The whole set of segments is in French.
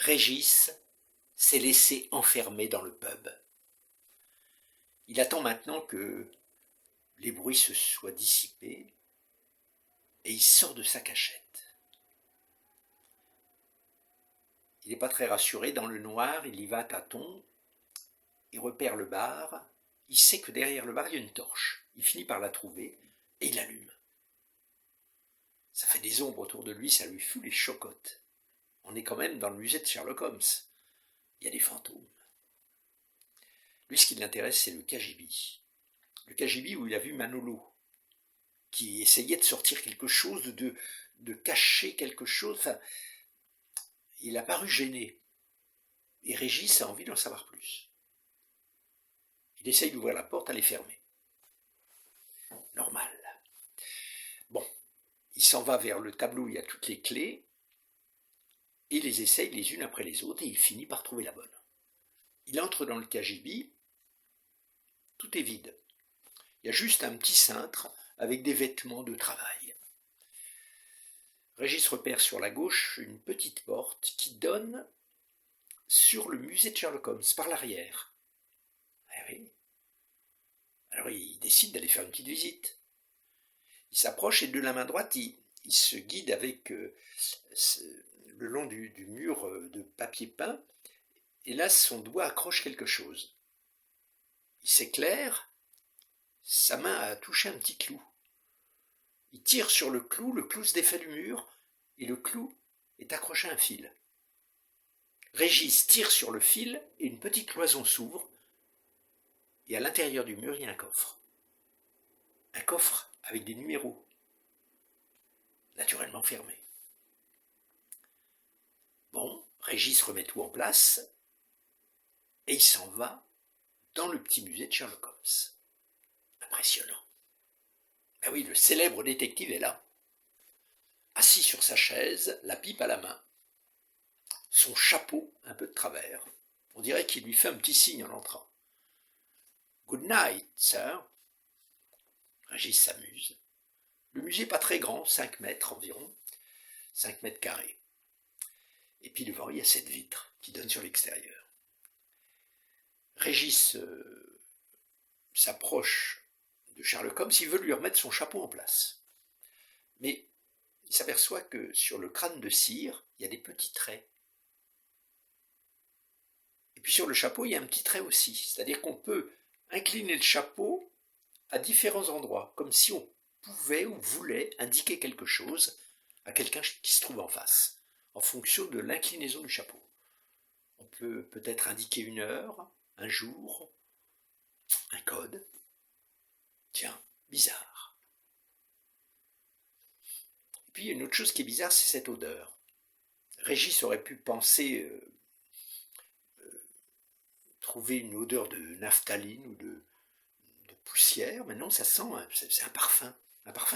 Régis s'est laissé enfermer dans le pub. Il attend maintenant que les bruits se soient dissipés et il sort de sa cachette. Il n'est pas très rassuré, dans le noir, il y va à tâtons, il repère le bar, il sait que derrière le bar il y a une torche. Il finit par la trouver et il l'allume. Ça fait des ombres autour de lui, ça lui fout les chocottes. On est quand même dans le musée de Sherlock Holmes. Il y a des fantômes. Lui, ce qui l'intéresse, c'est le KGB. Le KGB où il a vu Manolo, qui essayait de sortir quelque chose, de cacher quelque chose. Enfin, il a paru gêné. Et Régis a envie d'en savoir plus. Il essaye d'ouvrir la porte, elle est fermée. Normal. Bon, il s'en va vers le tableau où il y a toutes les clés, et il les essaye les unes après les autres, et il finit par trouver la bonne. Il entre dans le KGB, tout est vide. Il y a juste un petit cintre avec des vêtements de travail. Régis repère sur la gauche une petite porte qui donne sur le musée de Sherlock Holmes, par l'arrière. Eh oui. Alors il décide d'aller faire une petite visite. Il s'approche et de la main droite, il se guide avec le long du mur de papier peint, et là son doigt accroche quelque chose. Il s'éclaire, sa main a touché un petit clou. Il tire sur le clou se défait du mur, et le clou est accroché à un fil. Régis tire sur le fil, et une petite cloison s'ouvre, et à l'intérieur du mur, il y a un coffre. Un coffre avec des numéros, naturellement fermés. Bon, Régis remet tout en place, et il s'en va dans le petit musée de Sherlock Holmes. Impressionnant. Ben oui, le célèbre détective est là. Assis sur sa chaise, la pipe à la main. Son chapeau un peu de travers. On dirait qu'il lui fait un petit signe en entrant. « Good night, sir ». Régis s'amuse. Le musée n'est pas très grand, 5 mètres environ, 5 mètres carrés. Et puis devant, il y a cette vitre qui donne sur l'extérieur. Régis s'approche de Sherlock Holmes, il veut lui remettre son chapeau en place. Mais il s'aperçoit que sur le crâne de cire, il y a des petits traits. Et puis sur le chapeau, il y a un petit trait aussi. C'est-à-dire qu'on peut incliner le chapeau à différents endroits, comme si on pouvait ou voulait indiquer quelque chose à quelqu'un qui se trouve en face, en fonction de l'inclinaison du chapeau. On peut peut-être indiquer une heure, un jour, un code. Tiens, bizarre. Et puis il y a une autre chose qui est bizarre, c'est cette odeur. Régis aurait pu penser trouver une odeur de naphtaline ou de poussière, mais non, ça sent, c'est un parfum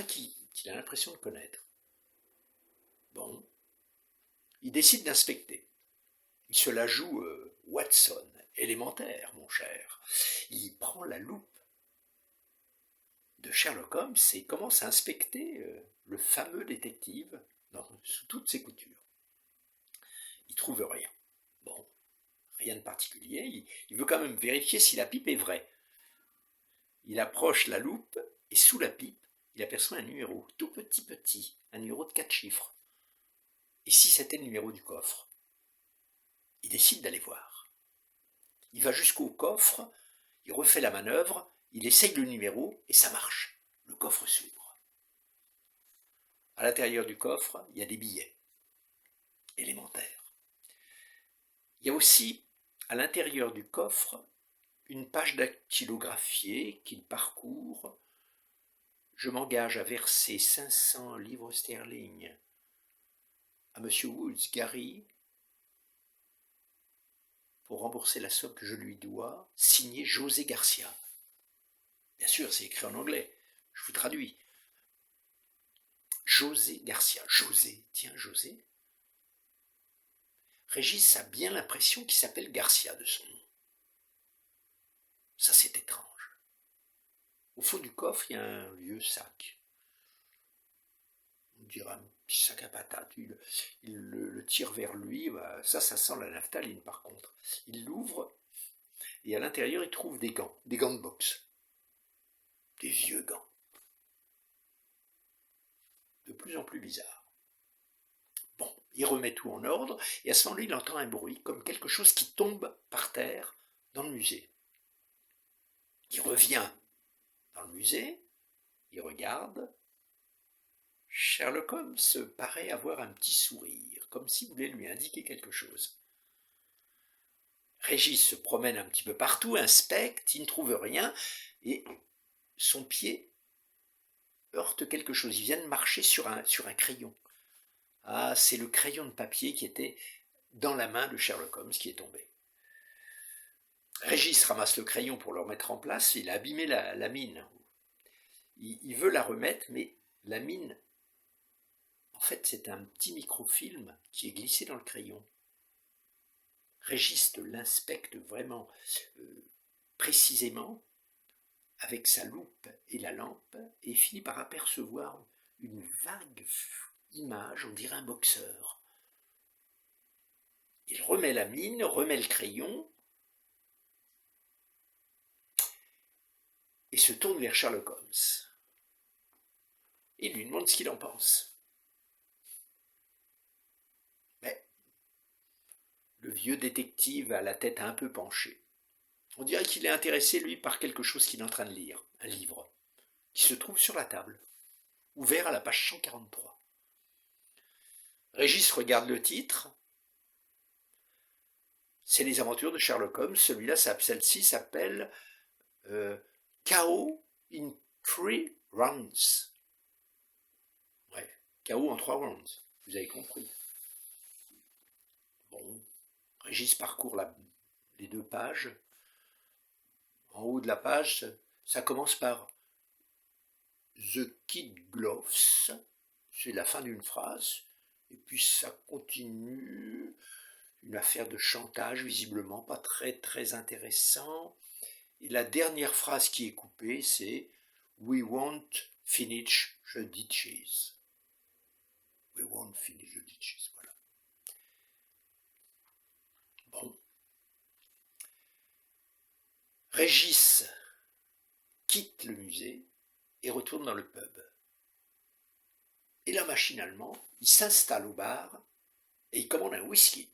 qu'il a l'impression de connaître. Bon, il décide d'inspecter. Il se la joue Watson, élémentaire, mon cher. Il prend la loupe de Sherlock Holmes et commence à inspecter le fameux détective sous toutes ses coutures. Il ne trouve rien. Bon, rien de particulier. Il veut quand même vérifier si la pipe est vraie. Il approche la loupe et sous la pipe, il aperçoit un numéro tout petit, un numéro de 4 chiffres. Et si c'était le numéro du coffre? Il décide d'aller voir. Il va jusqu'au coffre, il refait la manœuvre, il essaye le numéro et ça marche. Le coffre s'ouvre. À l'intérieur du coffre, il y a des billets élémentaires. Il y a aussi, à l'intérieur du coffre, une page dactylographiée qu'il parcourt. Je m'engage à verser 500 livres sterling à M. Woods, Gary, pour rembourser la somme que je lui dois, signé José Garcia. Bien sûr, c'est écrit en anglais, je vous traduis. José Garcia. José, tiens, José. Régis a bien l'impression qu'il s'appelle Garcia de son nom. Ça, c'est étrange. Au fond du coffre, il y a un vieux sac. On dirait un petit sac à patates, il le tire vers lui, bah, ça sent la naphtaline par contre. Il l'ouvre, et à l'intérieur il trouve des gants de boxe. Des vieux gants. De plus en plus bizarres. Bon, il remet tout en ordre, et à ce moment-là, il entend un bruit, comme quelque chose qui tombe par terre dans le musée. Il revient dans le musée, il regarde. Sherlock Holmes paraît avoir un petit sourire, comme s'il voulait lui indiquer quelque chose. Régis se promène un petit peu partout, inspecte, il ne trouve rien, et son pied heurte quelque chose. Il vient de marcher sur un crayon. Ah, c'est le crayon de papier qui était dans la main de Sherlock Holmes qui est tombé. Régis ramasse le crayon pour le remettre en place, il a abîmé la mine. Il veut la remettre, mais la mine, en fait, c'est un petit microfilm qui est glissé dans le crayon. Régis l'inspecte vraiment précisément avec sa loupe et la lampe et finit par apercevoir une vague image, on dirait un boxeur. Il remet la mine, remet le crayon et se tourne vers Sherlock Holmes. Il lui demande ce qu'il en pense. Mais le vieux détective a la tête un peu penchée. On dirait qu'il est intéressé, lui, par quelque chose qu'il est en train de lire, un livre, qui se trouve sur la table, ouvert à la page 143. Régis regarde le titre. C'est les aventures de Sherlock Holmes. Celle-ci s'appelle KO in 3 rounds. Ouais, KO en 3 rounds. Vous avez compris. Bon, Régis parcourt les 2 pages. En haut de la page, ça commence par The Kid Gloves. C'est la fin d'une phrase. Et puis ça continue. Une affaire de chantage, visiblement, pas très très intéressant. Et la dernière phrase qui est coupée, c'est We won't finish the ditches. We won't finish the ditches. Voilà. Bon. Régis quitte le musée et retourne dans le pub. Et là, machinalement, il s'installe au bar et il commande un whisky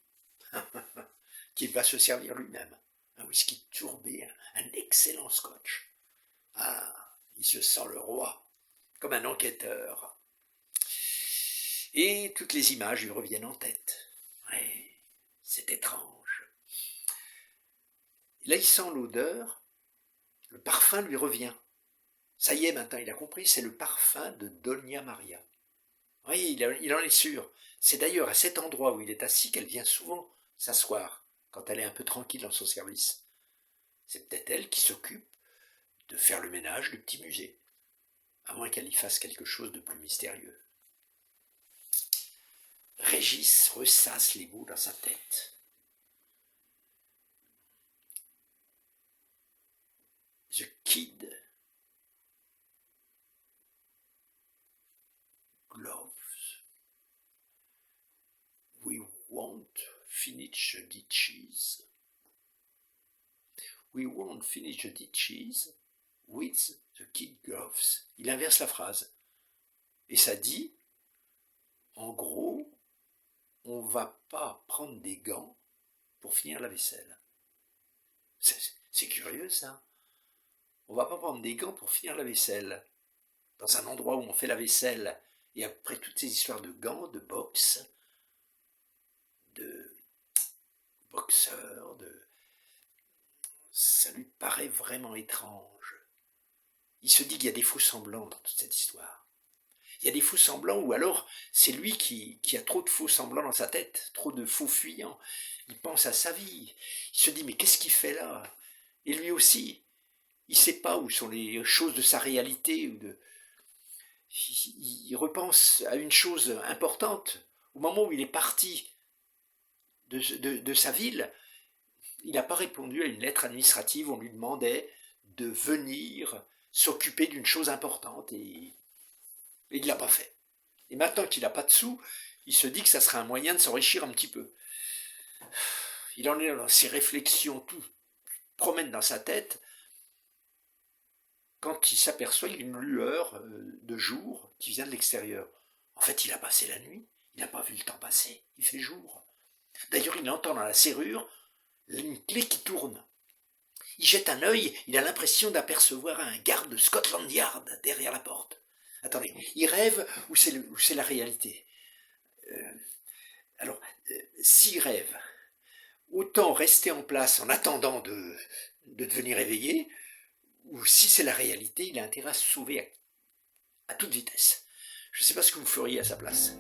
qu'il va se servir lui-même. Un whisky tourbé, un excellent scotch. Ah, il se sent le roi, comme un enquêteur. Et toutes les images lui reviennent en tête. Ouais, c'est étrange. Et là, il sent l'odeur, le parfum lui revient. Ça y est, maintenant, il a compris, c'est le parfum de Dona Maria. Oui, il en est sûr. C'est d'ailleurs à cet endroit où il est assis qu'elle vient souvent s'asseoir, quand elle est un peu tranquille dans son service. C'est peut-être elle qui s'occupe de faire le ménage du petit musée, à moins qu'elle y fasse quelque chose de plus mystérieux. Régis ressasse les mots dans sa tête. The Kid Gloves. We won't finish the ditches. We won't finish the ditches with the kid gloves. Il inverse la phrase. Et ça dit, en gros, on ne va pas prendre des gants pour finir la vaisselle. C'est curieux ça. On ne va pas prendre des gants pour finir la vaisselle. Dans un endroit où on fait la vaisselle, et après toutes ces histoires de gants, de boxe, de boxeurs, ça lui paraît vraiment étrange. Il se dit qu'il y a des faux semblants dans toute cette histoire. Il y a des faux semblants, ou alors c'est lui qui a trop de faux semblants dans sa tête, trop de faux fuyants. Il pense à sa vie. Il se dit, mais qu'est-ce qu'il fait là? Et lui aussi, il ne sait pas où sont les choses de sa réalité. Il repense à une chose importante. Au moment où il est parti de sa ville, il n'a pas répondu à une lettre administrative où on lui demandait de venir s'occuper d'une chose importante et il ne l'a pas fait. Et maintenant qu'il n'a pas de sous, il se dit que ça serait un moyen de s'enrichir un petit peu. Il en est dans ses réflexions, tout promène dans sa tête, quand il s'aperçoit qu'il y a une lueur de jour qui vient de l'extérieur. En fait, il a passé la nuit, il n'a pas vu le temps passer, il fait jour. D'ailleurs, il entend dans la serrure une clé qui tourne. Il jette un œil, il a l'impression d'apercevoir un garde de Scotland Yard derrière la porte. Attendez, il rêve ou c'est la réalité? Alors, s'il rêve, autant rester en place en attendant de devenir éveillé, ou si c'est la réalité, il a intérêt à se sauver à toute vitesse. Je ne sais pas ce que vous feriez à sa place.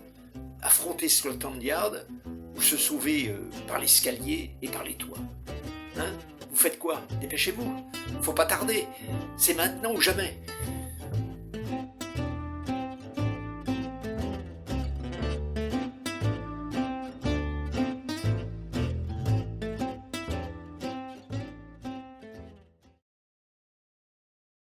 Affronter Scotland Yard ou se sauver par l'escalier et par les toits. Hein? Vous faites quoi? Dépêchez-vous. Faut pas tarder. C'est maintenant ou jamais.